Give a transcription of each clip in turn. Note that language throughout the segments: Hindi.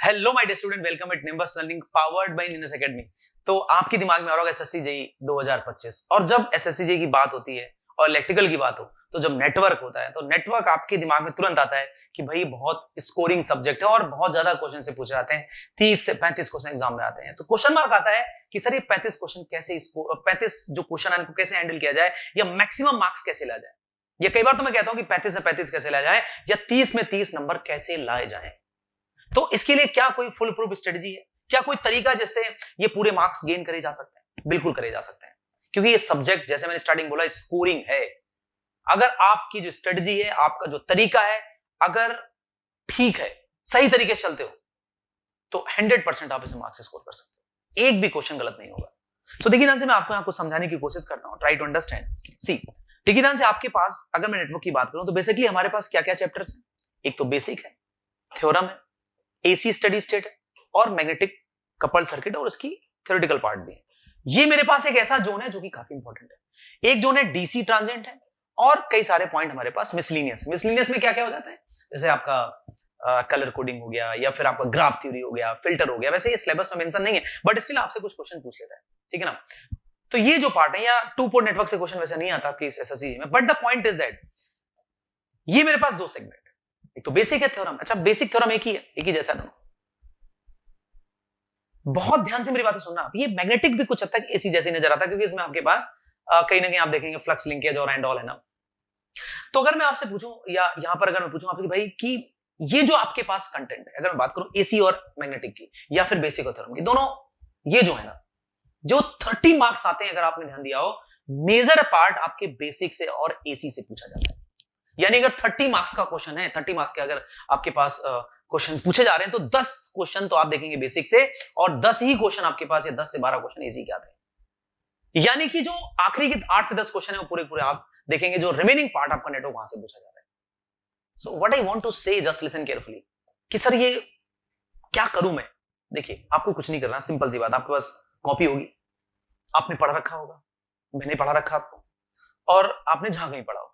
Hello my dear student, welcome at Nimbus Learning powered by Engineers Academy. तो आपके दिमाग में आ रहा होगा एसएससी जेईई 2025, और जब एसएससी जेईई की बात होती है और इलेक्ट्रिकल की बात हो तो जब नेटवर्क होता है तो नेटवर्क आपके दिमाग में तुरंत आता है कि भाई बहुत स्कोरिंग सब्जेक्ट है और बहुत ज्यादा क्वेश्चन से पूछे जाते हैं। 30 से 35 क्वेश्चन एग्जाम में आते हैं, तो क्वेश्चन मार्क आता है कि सर ये 35 क्वेश्चन कैसे, 35 जो क्वेश्चन है इनको कैसे हैंडल किया जाए, या मैक्सिमम मार्क्स कैसे लाया जाए। या कई बार तो मैं कहता हूं कि 35 से 35 कैसे लाया जाए, या 30 में 30 नंबर कैसे लाए जाए। तो इसके लिए क्या कोई फुल प्रूफ स्ट्रेटजी है, क्या कोई तरीका जिससे ये पूरे मार्क्स गेन करे जा सकते हैं? बिल्कुल करे जा सकते हैं, क्योंकि ये सब्जेक्ट जैसे मैंने स्टार्टिंग बोला स्कोरिंग है। अगर आपकी जो स्ट्रेटजी है, आपका जो तरीका है, अगर ठीक है, सही तरीके से चलते हो, तो 100% आप इसे मार्क्स स्कोर कर सकते हो, एक भी क्वेश्चन गलत नहीं होगा। सो देखिए ध्यान से, मैं आपको यहाँ कुछ समझाने की कोशिश करता हूँ। Try to understand. सी देखिए ध्यान से, आपके पास अगर मैं नेटवर्क की बात करूं तो बेसिकली हमारे पास क्या क्या चैप्टर्स हैं। एक तो बेसिक है, थ्योरम है, एसी स्टडी स्टेट है, और मैग्नेटिक कपल्ड सर्किट, और उसकी थ्योरेटिकल पार्ट भी है। ये मेरे पास एक ऐसा जोन है जो कि काफी इंपॉर्टेंट है। एक जोन है डीसी ट्रांजिएंट है, और कई सारे पॉइंट हमारे पास मिसलिनियस है। मिसलिनियस में क्या क्या हो जाता है, जैसे आपका कलर कोडिंग हो गया, या फिर आपका ग्राफ थ्योरी हो गया, फिल्टर हो गया। वैसे ये सिलेबस में मेंशन नहीं है, बट स्टिल आपसे कुछ क्वेश्चन पूछ लेता है, ठीक है ना। तो ये जो पार्ट है, या टू पोर्ट नेटवर्क से क्वेश्चन वैसे नहीं आता आपकी एसएससी में, but the point is that ये मेरे पास दो सेगमेंट है, एक तो बेसिक है, थ्योरम। अच्छा, बेसिक थ्योरम एक ही है, एक ही जैसा दोनों। बहुत ध्यान से मेरी बातें सुनना आप। ये मैग्नेटिक भी कुछ हद तक एसी जैसे नजर आता है, क्योंकि इसमें आपके पास कहीं ना कहीं आप देखेंगे फ्लक्स लिंकेज और एंड ऑल है ना। तो अगर मैं आपसे पूछूं, या यहां पर अगर मैं पूछूं आपके भाई कि ये जो आपके पास कंटेंट है, अगर मैं बात करूं एसी और मैग्नेटिक की, या फिर बेसिक और थ्योरम की, दोनों ये जो है ना, जो 30 मार्क्स आते हैं, अगर आपने ध्यान दिया हो, मेजर पार्ट आपके बेसिक से और एसी से पूछा जाता है। यानी अगर 30 मार्क्स का क्वेश्चन है, 30 मार्क्स के अगर आपके पास क्वेश्चंस पूछे जा रहे हैं, तो 10 क्वेश्चन तो आप देखेंगे बेसिक से, और 10 ही क्वेश्चन आपके पास, या 10 से 12 क्वेश्चन एसी के आते हैं। यानी कि जो आखिरी के 8 से 10 क्वेश्चन है वो पूरे पूरे आप देखेंगे, जो रिमेनिंग पार्ट आपका नेटवर्क वहां से पूछा जा रहा है। So what I want to say, just listen carefully, कि सर ये क्या करूं मैं। देखिए, आपको कुछ नहीं करना, सिंपल सी बात। आपके पास कॉपी होगी, आपने पढ़ा रखा होगा, मैंने पढ़ा रखा आपको, और आपने जहां कहीं पढ़ा हो।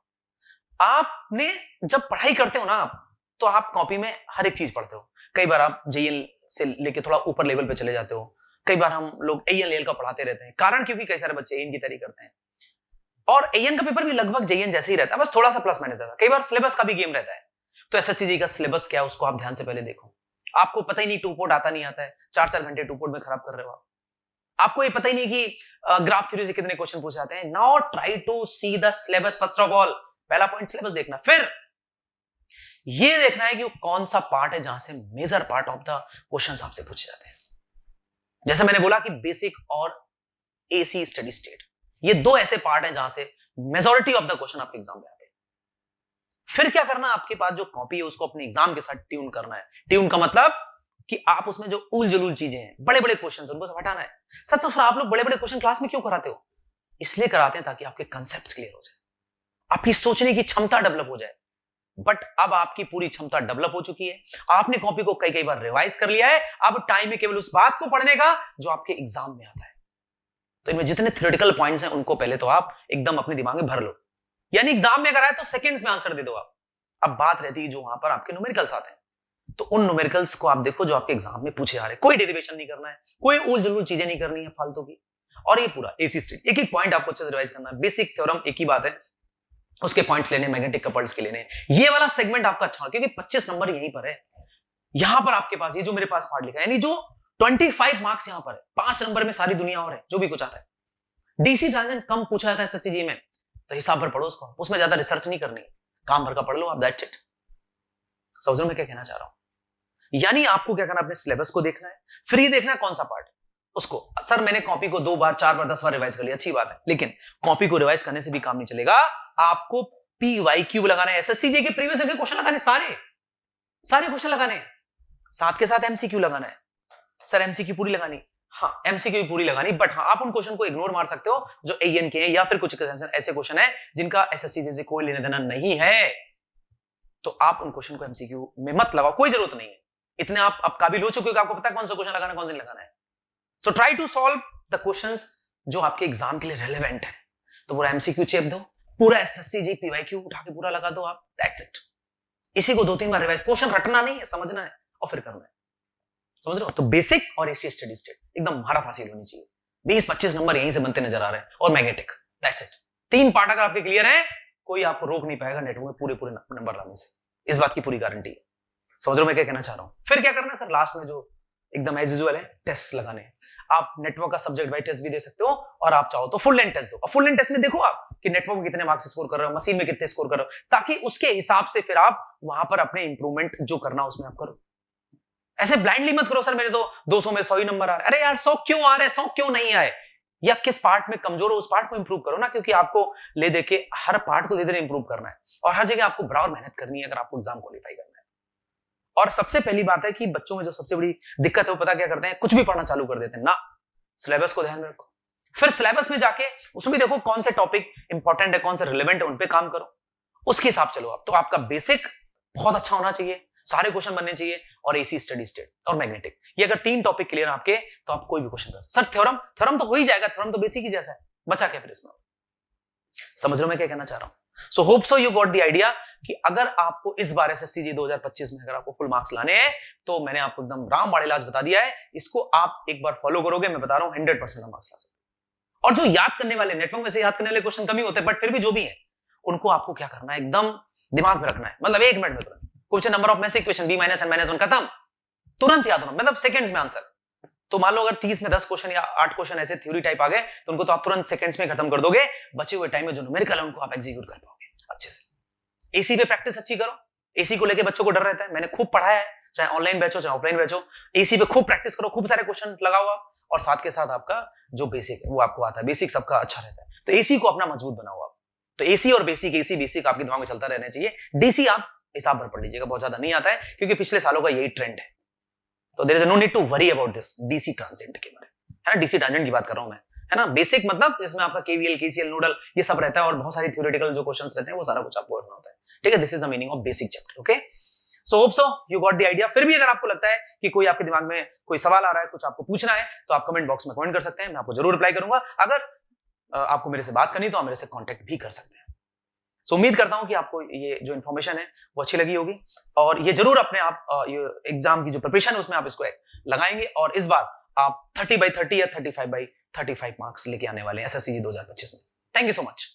आपने जब पढ़ाई करते हो ना आप, तो आप कॉपी में हर एक चीज पढ़ते हो। कई बार आप जेईएन से लेके थोड़ा ऊपर लेवल पे चले जाते हो, कई बार हम लोग एएन लेवल का पढ़ाते रहते हैं। कारण क्योंकि कई सारे बच्चे एएन की तैयारी करते हैं, और एएन का पेपर भी लगभग जेईएन जैसे ही रहता है, बस थोड़ा सा प्लस माइनस रहता है। कई बार सिलेबस का भी गेम रहता है। तो एसएससी जी का सिलेबस क्या है, उसको आप ध्यान से पहले देखो। आपको पता ही नहीं टू पोर्ट आता नहीं आता है, 4-4 घंटे टू पोर्ट में खराब कर रहे हो आप। आपको ये पता ही नहीं कि ग्राफ थ्योरी से कितने क्वेश्चन पूछे जाते हैं। Now try to see the syllabus first of all. पहला पॉइंट सिलेबस देखना, फिर ये देखना है कि वो कौन सा पार्ट है जहां से major part of the questions आपसे पूछे जाते हैं। जैसे मैंने बोला कि बेसिक और एसी स्टडी स्टेट, ये दो ऐसे पार्ट हैं जहां से मेजॉरिटी ऑफ द क्वेश्चन आपके एग्जाम में आते हैं। फिर क्या करना, आपके पास जो कॉपी है उसको अपने एग्जाम के साथ ट्यून करना है। ट्यून का मतलब कि आप उसमें जो उल जलूल चीजें हैं, बड़े बड़े क्वेश्चन उनको सब हटाना है। सच तो फिर आप लोग बड़े बड़े क्वेश्चन क्लास में क्यों कराते हो? इसलिए कराते हैं ताकि आपके कंसेप्ट क्लियर हो जाए, आपकी सोचने की क्षमता डेवलप हो जाए। बट अब आपकी पूरी क्षमता डेवलप हो चुकी है, आपने कॉपी को कई कई बार रिवाइज कर लिया है। अब टाइम है केवल उस बात को पढ़ने का जो आपके एग्जाम में आता है। तो इनमें जितने थ्योरेटिकल पॉइंट्स हैं उनको पहले तो आप एकदम अपने दिमाग में भर लो। यानी एग्जाम में अगर आए तो सेकंड्स में आंसर दे दो आप। अब बात रहती है जो वहां पर आपके न्यूमेरिकल्स आते हैं, तो उन न्यूमेरिकल्स को आप देखो जो आपके एग्जाम में पूछे जा रहे हैं। कोई डेरिवेशन नहीं करना है, कोई उल जलूल चीजें नहीं करनी है फालतू की। और ये पूरा एसी स्टेट, एक एक पॉइंट आपको अच्छे से रिवाइज करना है। बेसिक थ्योरम एक ही बात है, उसके पॉइंट्स लेने, मैग्नेटिक कपल्स के लेने। ये वाला सेगमेंट आपका अच्छा, क्योंकि 25 नंबर यहीं पर है। यहां पर आपके पास ये जो मेरे पास पार्ट लिखा है, यानी जो 25 मार्क्स यहां पर है, 5 नंबर में सारी दुनिया और है, जो भी कुछ आता है। डीसी ट्रांजिएंट कम पूछा जाता है एसएससी जी में, तो हिसाब भर पढ़ो उसको, उसमें ज्यादा रिसर्च नहीं करनी, काम भर का पढ़ लो आप, दैट्स इट। समझ लो मैं क्या कहना चाह रहा हूं? यानी आपको क्या करना, अपने सिलेबस को देखना है, फिर ये देखना है कौन सा पार्ट उसको। सर मैंने कॉपी को 2 बार 4 बार 10 बार रिवाइज कर लिया, अच्छी बात है, लेकिन कॉपी को रिवाइज करने से भी काम नहीं चलेगा। आपको पीवाईक्यू लगाना है, एसएससी जी के प्रीवियस ईयर के क्वेश्चन लगाने, सारे क्वेश्चन लगाने, साथ के साथ एमसीक्यू लगाना है। सर एमसीक्यू पूरी लगानी, हाँ एमसीक्यू पूरी लगानी, बट हाँ आप उन क्वेश्चन को इग्नोर मार सकते हो जो एएन के हैं, या फिर कुछ ऐसे क्वेश्चन है जिनका एसएससी जी से कोई लेना देना नहीं है, तो आप उन क्वेश्चन को एमसीक्यू में मत लगाओ, कोई जरूरत नहीं है। इतने आप काबिल हो चुके हो कि आपको पता है कौन सा क्वेश्चन लगाना है, कौन सा नहीं लगाना है। So try to solve the questions जो आपके एग्जाम के लिए रेलेवेंट है। तो पूरा एमसीक्यू चेप दो, पूरा एसएससी जी पीवाईक्यू उठा के पूरा लगा दो आप, दैट्स इट। इसी को 2-3 बार रिवाइज, क्वेश्चन रटना नहीं है, समझना है और फिर करना है। समझ रहे हो? तो बेसिक और एसी स्टडी स्टेट एकदम महारत हासिल होनी चाहिए। 20-25 नंबर यहीं से बनते नजर आ रहे हैं, और मैग्नेटिक, दैट्स इट। 3 पार्ट अगर आपके क्लियर है, कोई आपको रोक नहीं पाएगा नेटवर्क में पूरे पूरे नंबर लाने से, इस बात की पूरी गारंटी है। समझ रहे हो मैं क्या कहना चाह रहा हूं? फिर क्या करना है सर, लास्ट में जो एकदम एज यूजुअल है, टेस्ट लगाने हैं। आप नेटवर्क का सब्जेक्ट वाइज टेस्ट भी दे सकते हो, और आप चाहो तो फुल लेंथ टेस्ट दो। और फुल लेंथ टेस्ट में देखो आप कि नेटवर्क में कितने मार्क्स स्कोर कर रहे हो, मशीन में कितने स्कोर कर रहे हो, ताकि उसके हिसाब से फिर आप वहां पर अपने इंप्रूवमेंट जो करना उसमें आप करो। ऐसे ब्लाइंडली मत करो सर मेरे तो 200 में 100 ही नंबर आ रहे, अरे यार 100 क्यों आ रहे, 100 क्यों नहीं आए, या किस पार्ट में कमजोर हो उस पार्ट को इंप्रूव करो ना, क्योंकि आपको ले देके हर पार्ट को धीरे धीरे इंप्रूव करना है, और हर जगह आपको बराबर मेहनत करनी है अगर आपको एग्जाम क्वालिफाई करना है। और सबसे पहली बात है कि बच्चों में जो सबसे बड़ी दिक्कत है वो पता क्या करते हैं, कुछ भी पढ़ना चालू कर देते हैं ना। सिलेबस को ध्यान में रखो, फिर सिलेबस में जाके उसमें भी देखो कौन से टॉपिक इंपॉर्टेंट है, कौन से रिलेवेंट है, उन पे काम करो, उसके हिसाब चलो आप। तो आपका बेसिक बहुत अच्छा होना चाहिए, सारे क्वेश्चन बनने चाहिए, और एसी स्टडी स्टेट और मैग्नेटिक, ये अगर 3 टॉपिक क्लियर है आपके, तो आप कोई भी क्वेश्चन कर सकते। सर थ्योरम तो हो ही जाएगा, थ्योरम तो बेसिक ही जैसा है, बचा क्या फिर इसमें? समझ रहे हो मैं क्या कहना चाह रहा हूं? So hope so you got the idea कि अगर आपको इस बार एसएससी 2025 में अगर आपको फुल मार्क्स लाने हैं, तो मैंने आपको एकदम रामबाण इलाज बता दिया है, इसको आप एक बार फॉलो करोगे, मैं बता रहा हूं 100% मार्क्स ला सकते। और जो याद करने वाले नेटवर्क में से याद करने वाले क्वेश्चन कम ही होते हैं, बट फिर भी जो भी है उनको आपको क्या करना है, एकदम दिमाग में रखना है, मतलब 1 मिनट में तुरंत question number of mass equation b - n - -1 खत्म, तुरंत याद होना, मतलब सेकंड्स में आंसर। तो मान लो अगर 30 में 10 क्वेश्चन या 8 क्वेश्चन ऐसे थ्योरी टाइप आ गए, तो उनको तो आप तुरंत सेकंड्स में खत्म कर दोगे, बचे हुए टाइम में जो न्यूमेरिकल है उनको आप एग्जीक्यूट कर पाओगे अच्छे से। एसी पे प्रैक्टिस अच्छी करो, एसी को लेके बच्चों को डर रहता है, मैंने खूब पढ़ाया है, चाहे ऑनलाइन बैच हो चाहे ऑफलाइन बैच हो, एसी पे खूब प्रैक्टिस करो, खूब सारे क्वेश्चन लगाओ आप, और साथ के साथ आपका जो बेसिक है वो आपको आता है, बेसिक सबका अच्छा रहता है, तो एसी को अपना मजबूत बनाओ आप। तो एसी और बेसिक, एसी बेसिक आपके दिमाग में चलता रहना चाहिए। डीसी आप हिसाब भर पढ़ लीजिएगा, बहुत ज्यादा नहीं आता है, क्योंकि पिछले सालों का यही ट्रेंड है। तो there is no need to worry about this DC transient के बारे में, है ना, डीसी ट्रांजेंट की बात कर रहा हूं मैं, है ना। बेसिक मतलब इसमें आपका केवीएल, केसीएल, नोडल ये सब रहता है, और बहुत सारी थ्योरेटिकल जो क्वेश्चंस रहते हैं वो सारा कुछ आपको करना होता है, ठीक है। This is the meaning of basic chapter, okay. So hope so you got the idea. फिर भी अगर आपको लगता है कि कोई आपके दिमाग में कोई सवाल आ रहा है, कुछ आपको पूछना है, तो आप कमेंट बॉक्स में कमेंट कर सकते हैं, मैं आपको जरूर रिप्लाई करूंगा। अगर आपको मेरे से बात करनी तो आप मेरे से कांटेक्ट भी कर सकते हैं। सो उम्मीद करता हूं कि आपको ये जो इन्फॉर्मेशन है वो अच्छी लगी होगी, और ये जरूर अपने आप ये एग्जाम की जो प्रिपरेशन है उसमें आप इसको लगाएंगे, और इस बार आप 30/30 या 35/35 मार्क्स लेके आने वाले हैं एसएससी 2025 में। Thank you so much.